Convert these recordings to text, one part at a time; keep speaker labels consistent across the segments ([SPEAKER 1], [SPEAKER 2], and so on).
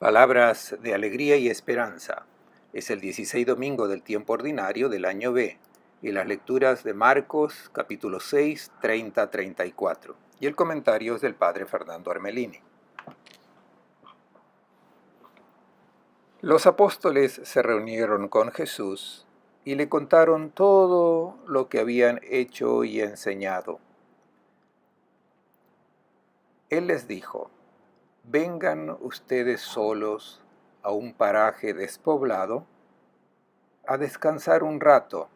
[SPEAKER 1] Palabras de alegría y esperanza. Es el 16 domingo del tiempo ordinario del año B y las lecturas de Marcos capítulo 6, 30-34 y el comentario es del padre Fernando Armelini. Los apóstoles se reunieron con Jesús y le contaron todo lo que habían hecho y enseñado. Él les dijo: vengan ustedes solos a un paraje despoblado a descansar un rato,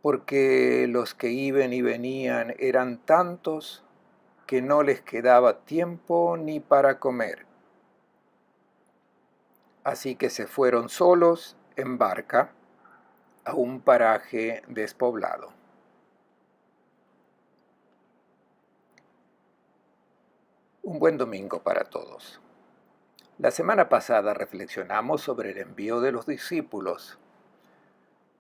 [SPEAKER 1] porque los que iban y venían eran tantos que no les quedaba tiempo ni para comer. Así que se fueron solos en barca a un paraje despoblado. Un buen domingo para todos. La semana pasada reflexionamos sobre el envío de los discípulos.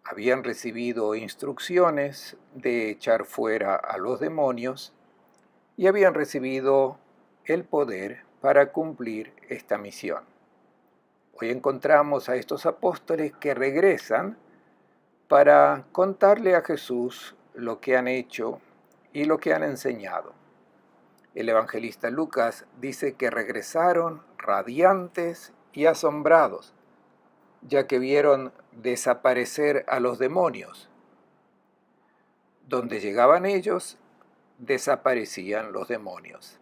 [SPEAKER 1] Habían recibido instrucciones de echar fuera a los demonios y habían recibido el poder para cumplir esta misión. Hoy encontramos a estos apóstoles que regresan para contarle a Jesús lo que han hecho y lo que han enseñado. El evangelista Lucas dice que regresaron radiantes y asombrados, ya que vieron desaparecer a los demonios. Donde llegaban ellos, desaparecían los demonios.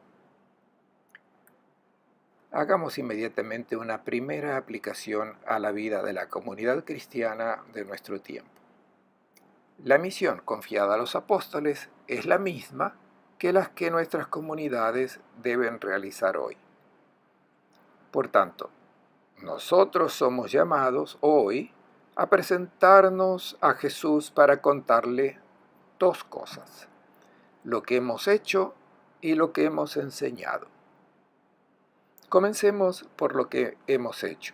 [SPEAKER 1] Hagamos inmediatamente una primera aplicación a la vida de la comunidad cristiana de nuestro tiempo. La misión confiada a los apóstoles es la misma que las que nuestras comunidades deben realizar hoy. Por tanto, nosotros somos llamados hoy a presentarnos a Jesús para contarle dos cosas: lo que hemos hecho y lo que hemos enseñado. Comencemos por lo que hemos hecho.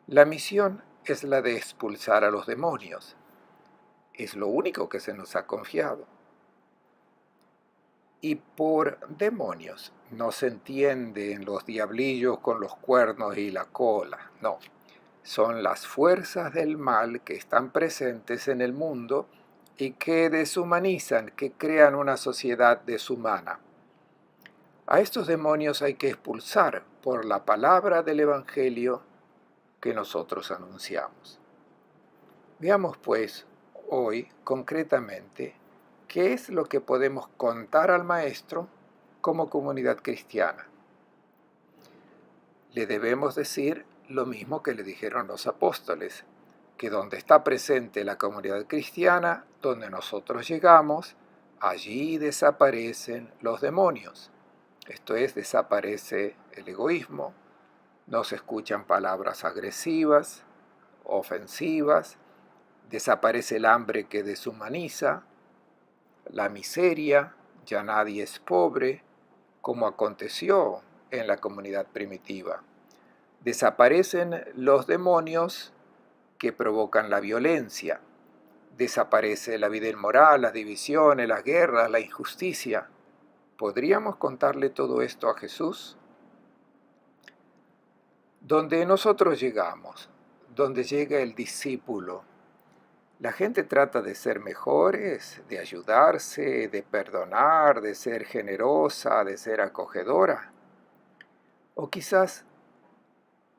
[SPEAKER 1] La misión es la de expulsar a los demonios. Es lo único que se nos ha confiado. Y por demonios no se entienden los diablillos con los cuernos y la cola, no. Son las fuerzas del mal que están presentes en el mundo y que deshumanizan, que crean una sociedad deshumana. A estos demonios hay que expulsar por la palabra del Evangelio que nosotros anunciamos. Veamos pues hoy concretamente qué es lo que podemos contar al Maestro como comunidad cristiana. Le debemos decir lo mismo que le dijeron los apóstoles, que donde está presente la comunidad cristiana, donde nosotros llegamos, allí desaparecen los demonios. Esto es, desaparece el egoísmo, no se escuchan palabras agresivas, ofensivas, desaparece el hambre que deshumaniza, la miseria, ya nadie es pobre, como aconteció en la comunidad primitiva. Desaparecen los demonios que provocan la violencia, desaparece la vida inmoral, las divisiones, las guerras, la injusticia. ¿Podríamos contarle todo esto a Jesús? Donde nosotros llegamos, donde llega el discípulo, la gente trata de ser mejores, de ayudarse, de perdonar, de ser generosa, de ser acogedora. O quizás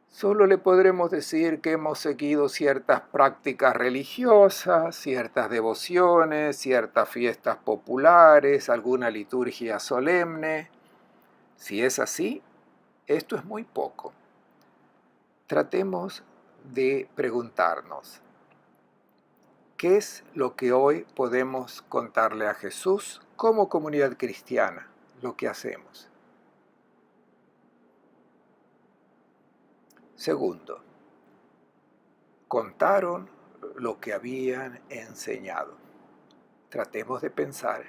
[SPEAKER 1] solo le podremos decir que hemos seguido ciertas prácticas religiosas, ciertas devociones, ciertas fiestas populares, alguna liturgia solemne. Si es así, esto es muy poco. Tratemos de preguntarnos: ¿qué es lo que hoy podemos contarle a Jesús como comunidad cristiana, lo que hacemos? Segundo, contaron lo que habían enseñado. Tratemos de pensar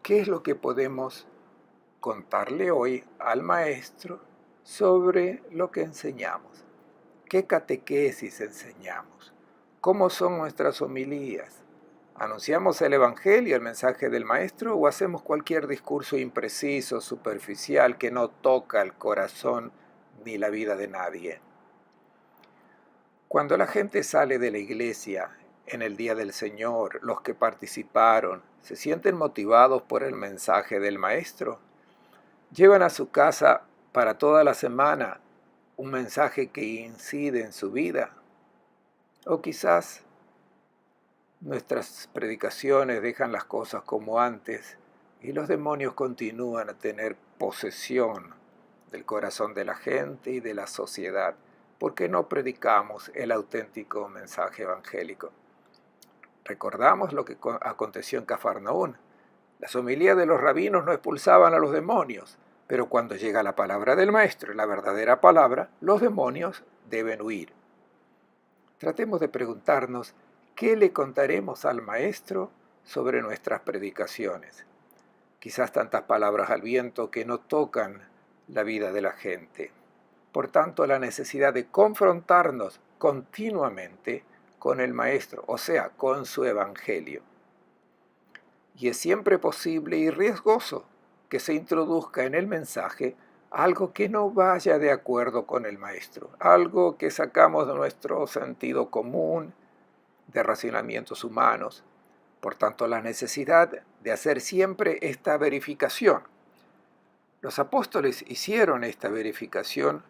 [SPEAKER 1] qué es lo que podemos contarle hoy al Maestro sobre lo que enseñamos. ¿Qué catequesis enseñamos? ¿Cómo son nuestras homilías? ¿Anunciamos el Evangelio, el mensaje del Maestro, o hacemos cualquier discurso impreciso, superficial, que no toca el corazón ni la vida de nadie? Cuando la gente sale de la iglesia en el día del Señor, los que participaron, ¿se sienten motivados por el mensaje del Maestro? ¿Llevan a su casa para toda la semana un mensaje que incide en su vida? O quizás nuestras predicaciones dejan las cosas como antes y los demonios continúan a tener posesión del corazón de la gente y de la sociedad, porque no predicamos el auténtico mensaje evangélico. Recordamos lo que aconteció en Cafarnaún. Las homilías de los rabinos no expulsaban a los demonios, pero cuando llega la palabra del Maestro, la verdadera palabra, los demonios deben huir. Tratemos de preguntarnos, ¿qué le contaremos al Maestro sobre nuestras predicaciones? Quizás tantas palabras al viento que no tocan la vida de la gente. Por tanto, la necesidad de confrontarnos continuamente con el Maestro, o sea, con su Evangelio. Y es siempre posible y riesgoso que se introduzca en el mensaje algo que no vaya de acuerdo con el Maestro, algo que sacamos de nuestro sentido común, de razonamientos humanos. Por tanto, la necesidad de hacer siempre esta verificación. Los apóstoles hicieron esta verificación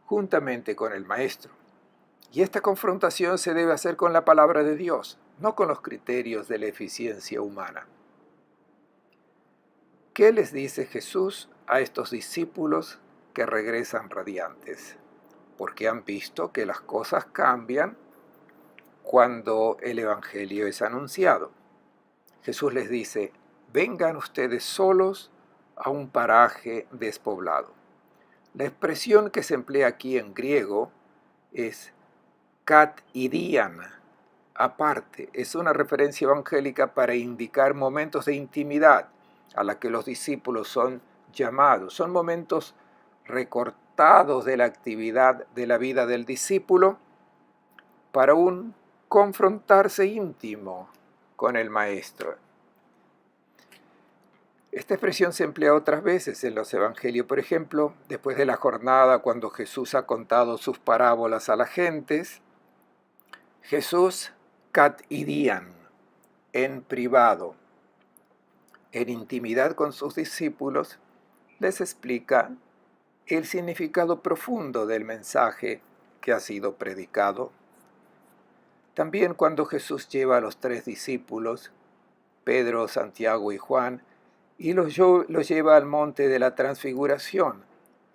[SPEAKER 1] juntamente con el Maestro. Y esta confrontación se debe hacer con la palabra de Dios, no con los criterios de la eficiencia humana. ¿Qué les dice Jesús a estos discípulos que regresan radiantes? Porque han visto que las cosas cambian cuando el Evangelio es anunciado. Jesús les dice, vengan ustedes solos a un paraje despoblado. La expresión que se emplea aquí en griego es kat idian, aparte. Es una referencia evangélica para indicar momentos de intimidad a la que los discípulos son llamados. Son momentos recortados de la actividad de la vida del discípulo para un confrontarse íntimo con el Maestro. Esta expresión se emplea otras veces en los evangelios. Por ejemplo, después de la jornada, cuando Jesús ha contado sus parábolas a las gentes, Jesús kat idian, en privado, en intimidad con sus discípulos, les explica el significado profundo del mensaje que ha sido predicado. También cuando Jesús lleva a los 3 discípulos, Pedro, Santiago y Juan, y los lleva al monte de la transfiguración,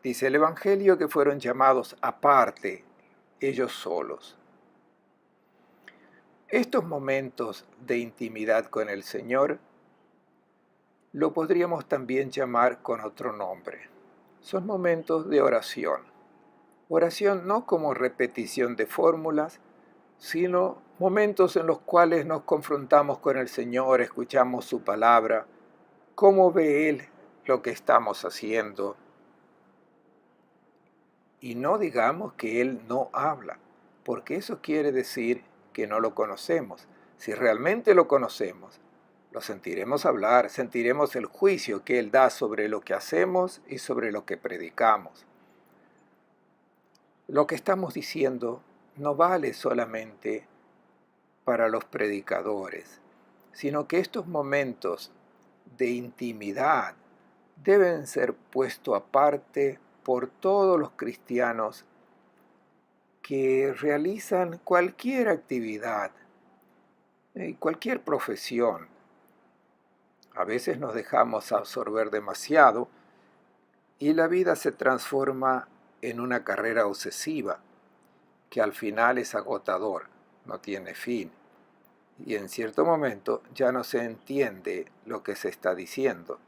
[SPEAKER 1] dice el Evangelio que fueron llamados aparte, ellos solos. Estos momentos de intimidad con el Señor lo podríamos también llamar con otro nombre. Son momentos de oración. Oración no como repetición de fórmulas, sino momentos en los cuales nos confrontamos con el Señor, escuchamos su palabra, cómo ve Él lo que estamos haciendo. Y no digamos que Él no habla, porque eso quiere decir que no lo conocemos. Si realmente lo conocemos, lo sentiremos hablar, sentiremos el juicio que Él da sobre lo que hacemos y sobre lo que predicamos. Lo que estamos diciendo no vale solamente para los predicadores, sino que estos momentos de intimidad deben ser puestos aparte por todos los cristianos que realizan cualquier actividad, cualquier profesión. A veces nos dejamos absorber demasiado y la vida se transforma en una carrera obsesiva que al final es agotador, no tiene fin. Y en cierto momento ya no se entiende lo que se está diciendo.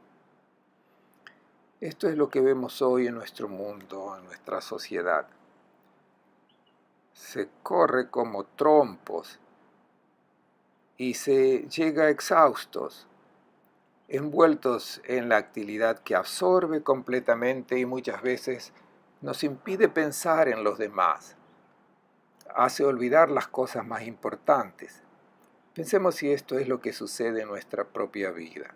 [SPEAKER 1] Esto es lo que vemos hoy en nuestro mundo, en nuestra sociedad. Se corre como trompos y se llega exhaustos, envueltos en la actividad que absorbe completamente y muchas veces nos impide pensar en los demás, hace olvidar las cosas más importantes. Pensemos si esto es lo que sucede en nuestra propia vida.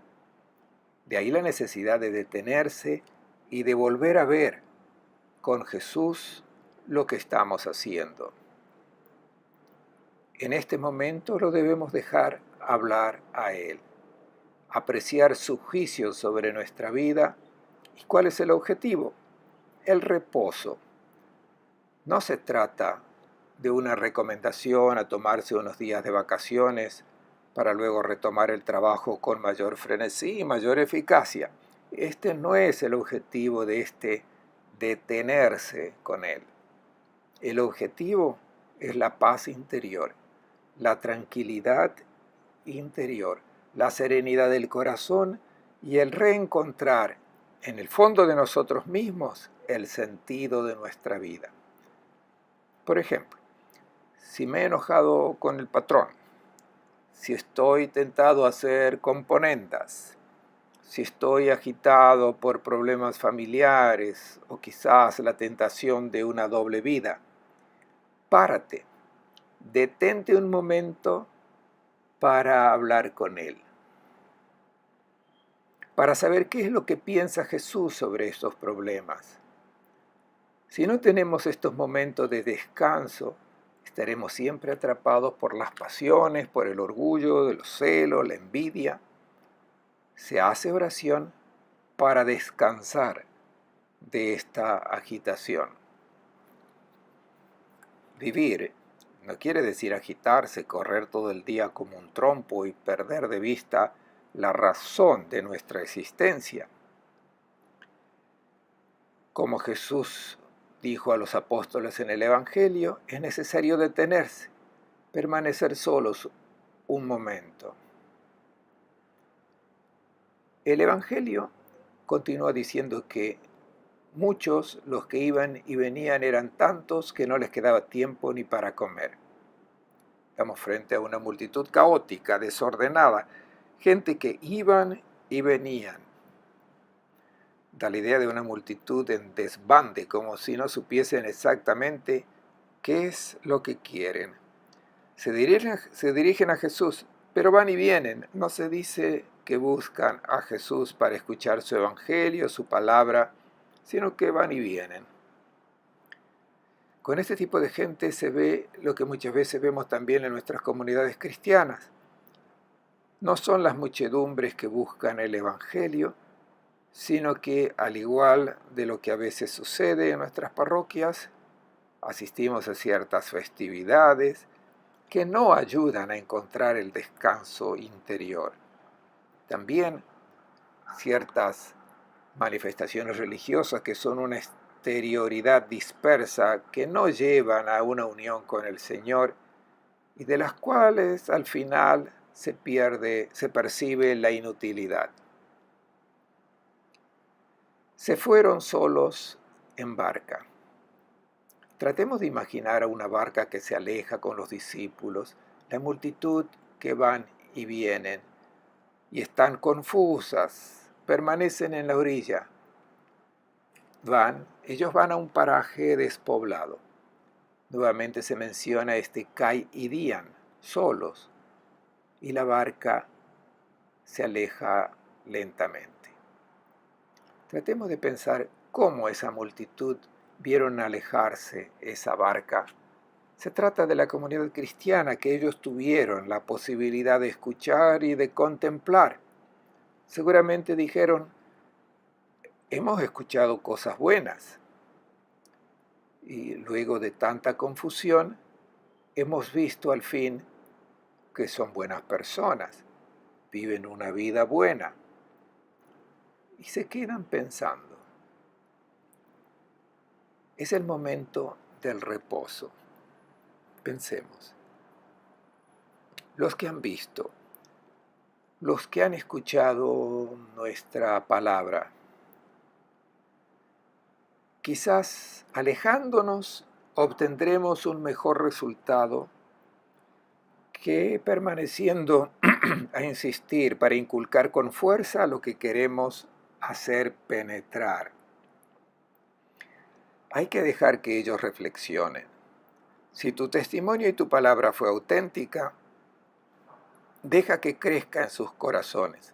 [SPEAKER 1] De ahí la necesidad de detenerse y de volver a ver con Jesús lo que estamos haciendo. En este momento lo debemos dejar hablar a Él, apreciar su juicio sobre nuestra vida. ¿Y cuál es el objetivo? El reposo. No se trata de una recomendación a tomarse unos días de vacaciones para luego retomar el trabajo con mayor frenesí y mayor eficacia. Este no es el objetivo de este detenerse con Él. El objetivo es la paz interior, la tranquilidad interior, la serenidad del corazón y el reencontrar en el fondo de nosotros mismos el sentido de nuestra vida. Por ejemplo, si me he enojado con el patrón, si estoy tentado a hacer componendas, si estoy agitado por problemas familiares o quizás la tentación de una doble vida, párate, detente un momento para hablar con Él, para saber qué es lo que piensa Jesús sobre estos problemas. Si no tenemos estos momentos de descanso, estaremos siempre atrapados por las pasiones, por el orgullo, los celos, la envidia. Se hace oración para descansar de esta agitación. Vivir no quiere decir agitarse, correr todo el día como un trompo y perder de vista la razón de nuestra existencia. Como Jesús dijo a los apóstoles en el Evangelio, es necesario detenerse, permanecer solos un momento. El Evangelio continúa diciendo que muchos, los que iban y venían, eran tantos que no les quedaba tiempo ni para comer. Estamos frente a una multitud caótica, desordenada, gente que iban y venían. Da la idea de una multitud en desbande, como si no supiesen exactamente qué es lo que quieren. Se dirigen a Jesús, pero van y vienen. No se dice que buscan a Jesús para escuchar su evangelio, su palabra, sino que van y vienen. Con este tipo de gente se ve lo que muchas veces vemos también en nuestras comunidades cristianas. No son las muchedumbres que buscan el evangelio, sino que, al igual de lo que a veces sucede en nuestras parroquias, asistimos a ciertas festividades que no ayudan a encontrar el descanso interior. También ciertas manifestaciones religiosas que son una exterioridad dispersa que no llevan a una unión con el Señor y de las cuales al final se percibe la inutilidad. Se fueron solos en barca. Tratemos de imaginar a una barca que se aleja con los discípulos, la multitud que van y vienen y están confusas, permanecen en la orilla. Ellos van a un paraje despoblado. Nuevamente se menciona este Kai y Dian, solos, y la barca se aleja lentamente. Tratemos de pensar cómo esa multitud vieron alejarse esa barca. Se trata de la comunidad cristiana que ellos tuvieron la posibilidad de escuchar y de contemplar. Seguramente dijeron, hemos escuchado cosas buenas y luego de tanta confusión hemos visto al fin que son buenas personas, viven una vida buena y se quedan pensando. Es el momento del reposo. Pensemos. Los que han visto, los que han escuchado nuestra palabra, quizás alejándonos obtendremos un mejor resultado que permaneciendo a insistir para inculcar con fuerza lo que queremos hacer penetrar. Hay que dejar que ellos reflexionen. Si tu testimonio y tu palabra fue auténtica, deja que crezca en sus corazones.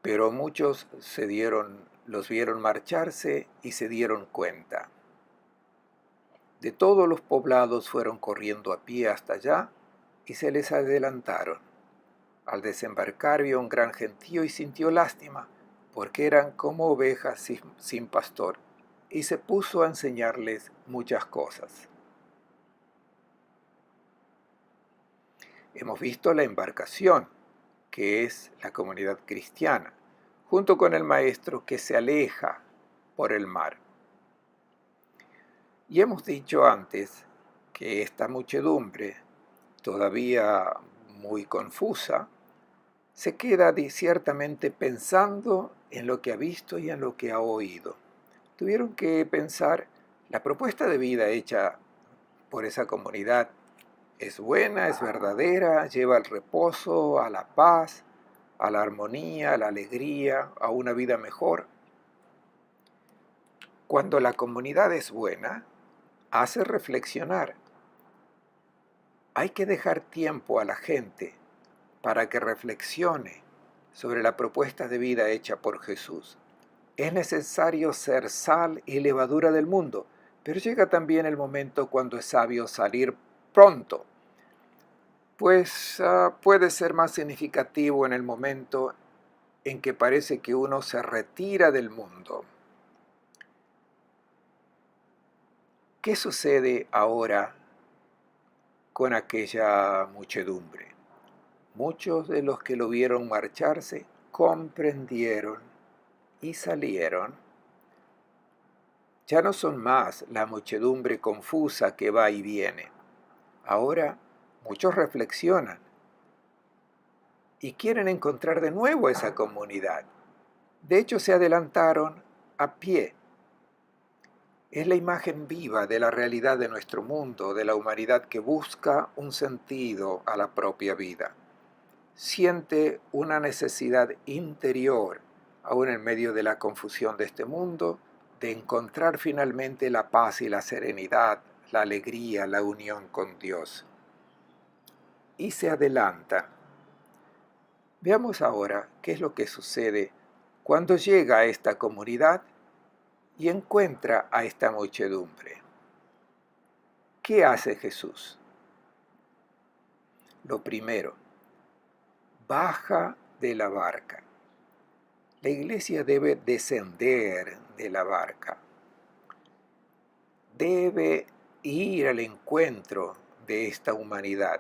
[SPEAKER 1] Pero muchos los vieron marcharse y se dieron cuenta. De todos los poblados fueron corriendo a pie hasta allá y se les adelantaron. Al desembarcar vio un gran gentío y sintió lástima, porque eran como ovejas sin pastor, y se puso a enseñarles muchas cosas. Hemos visto la embarcación, que es la comunidad cristiana, junto con el maestro que se aleja por el mar. Y hemos dicho antes que esta muchedumbre, todavía muy confusa, se queda ciertamente pensando en lo que ha visto y en lo que ha oído. Tuvieron que pensar, la propuesta de vida hecha por esa comunidad es buena, es verdadera, lleva al reposo, a la paz, a la armonía, a la alegría, a una vida mejor. Cuando la comunidad es buena, hace reflexionar. Hay que dejar tiempo a la gente para que reflexione sobre la propuesta de vida hecha por Jesús. Es necesario ser sal y levadura del mundo, pero llega también el momento cuando es sabio salir pronto, pues puede ser más significativo en el momento en que parece que uno se retira del mundo. ¿Qué sucede ahora con aquella muchedumbre? Muchos de los que lo vieron marcharse comprendieron y salieron. Ya no son más la muchedumbre confusa que va y viene. Ahora muchos reflexionan y quieren encontrar de nuevo esa comunidad. De hecho, se adelantaron a pie. Es la imagen viva de la realidad de nuestro mundo, de la humanidad que busca un sentido a la propia vida. Siente una necesidad interior, aún en medio de la confusión de este mundo, de encontrar finalmente la paz y la serenidad, la alegría, la unión con Dios. Y se adelantan. Veamos ahora qué es lo que sucede cuando llega a esta comunidad y encuentra a esta muchedumbre. ¿Qué hace Jesús? Lo primero, baja de la barca. La iglesia debe descender de la barca. Debe ir al encuentro de esta humanidad.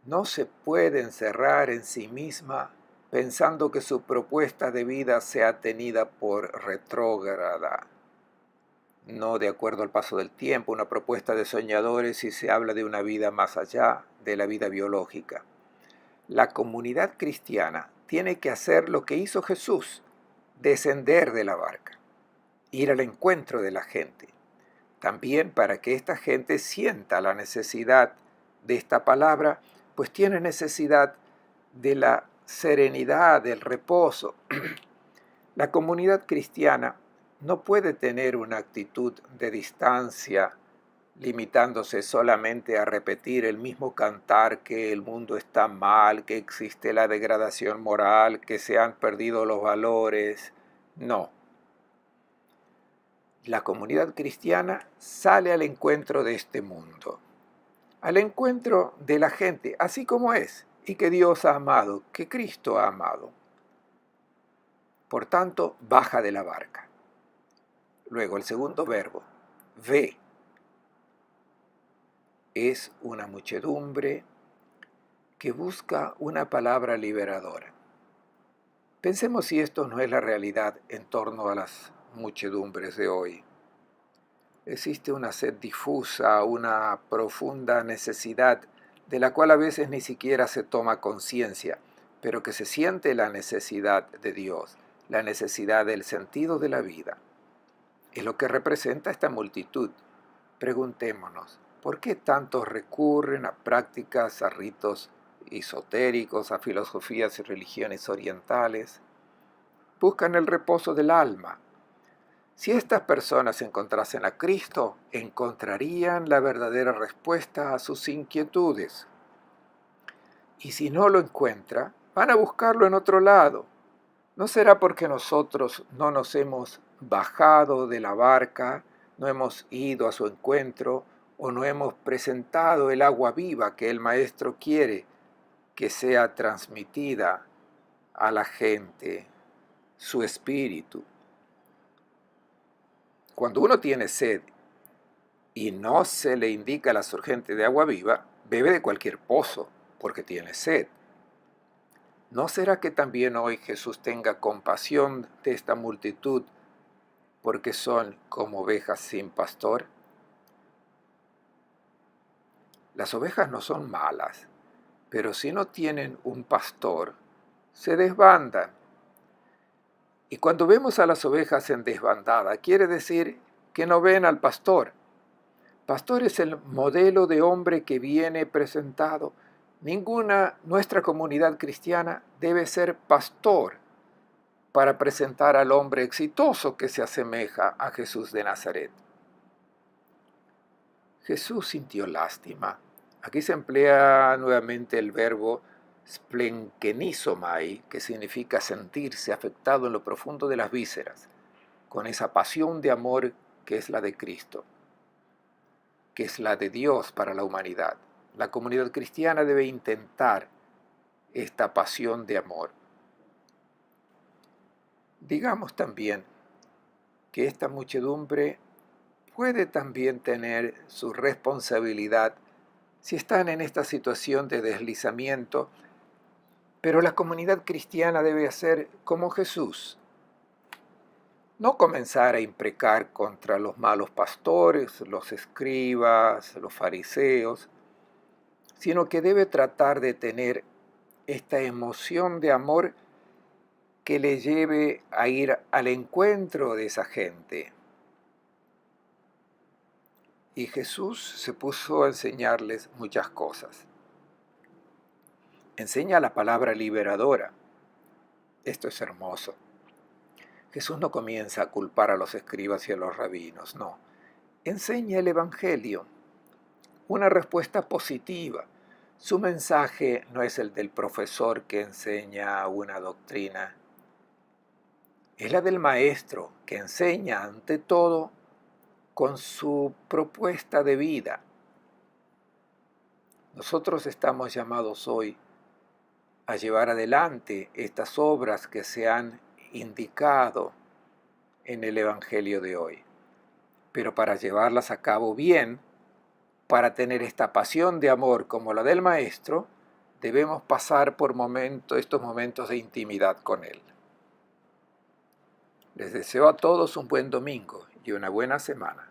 [SPEAKER 1] No se puede encerrar en sí misma pensando que su propuesta de vida sea tenida por retrógrada, no de acuerdo al paso del tiempo, una propuesta de soñadores si se habla de una vida más allá de la vida biológica. La comunidad cristiana tiene que hacer lo que hizo Jesús, descender de la barca, ir al encuentro de la gente, también para que esta gente sienta la necesidad de esta palabra, pues tiene necesidad de la serenidad, del reposo. La comunidad cristiana no puede tener una actitud de distancia, limitándose solamente a repetir el mismo cantar que el mundo está mal, que existe la degradación moral, que se han perdido los valores. No. La comunidad cristiana sale al encuentro de este mundo, al encuentro de la gente, así como es, y que Dios ha amado, que Cristo ha amado. Por tanto, baja de la barca. Luego el segundo verbo, ve. Es una muchedumbre que busca una palabra liberadora. Pensemos si esto no es la realidad en torno a las muchedumbres de hoy. Existe una sed difusa, una profunda necesidad de la cual a veces ni siquiera se toma conciencia, pero que se siente la necesidad de Dios, la necesidad del sentido de la vida. Es lo que representa esta multitud. Preguntémonos, ¿por qué tantos recurren a prácticas, a ritos esotéricos, a filosofías y religiones orientales? Buscan el reposo del alma. Si estas personas encontrasen a Cristo, encontrarían la verdadera respuesta a sus inquietudes. Y si no lo encuentra, van a buscarlo en otro lado. ¿No será porque nosotros no nos hemos bajado de la barca, no hemos ido a su encuentro o no hemos presentado el agua viva que el Maestro quiere que sea transmitida a la gente, su espíritu? Cuando uno tiene sed y no se le indica la surgente de agua viva, bebe de cualquier pozo porque tiene sed. ¿No será que también hoy Jesús tenga compasión de esta multitud porque son como ovejas sin pastor? Las ovejas no son malas, pero si no tienen un pastor, se desbandan. Y cuando vemos a las ovejas en desbandada, quiere decir que no ven al pastor. Pastor es el modelo de hombre que viene presentado. Nuestra comunidad cristiana debe ser pastor para presentar al hombre exitoso que se asemeja a Jesús de Nazaret. Jesús sintió lástima. Aquí se emplea nuevamente el verbo splenkenizomai, que significa sentirse afectado en lo profundo de las vísceras, con esa pasión de amor que es la de Cristo, que es la de Dios para la humanidad. La comunidad cristiana debe intentar esta pasión de amor. Digamos también que esta muchedumbre puede también tener su responsabilidad si están en esta situación de deslizamiento, pero la comunidad cristiana debe hacer como Jesús. No comenzar a imprecar contra los malos pastores, los escribas, los fariseos, sino que debe tratar de tener esta emoción de amor que le lleve a ir al encuentro de esa gente. Y Jesús se puso a enseñarles muchas cosas. Enseña la palabra liberadora. Esto es hermoso. Jesús no comienza a culpar a los escribas y a los rabinos, no. Enseña el Evangelio, una respuesta positiva. Su mensaje no es el del profesor que enseña una doctrina. Es la del maestro que enseña ante todo con su propuesta de vida. Nosotros estamos llamados hoy a llevar adelante estas obras que se han indicado en el Evangelio de hoy. Pero para llevarlas a cabo bien, para tener esta pasión de amor como la del Maestro, debemos pasar por estos momentos de intimidad con Él. Les deseo a todos un buen domingo y una buena semana.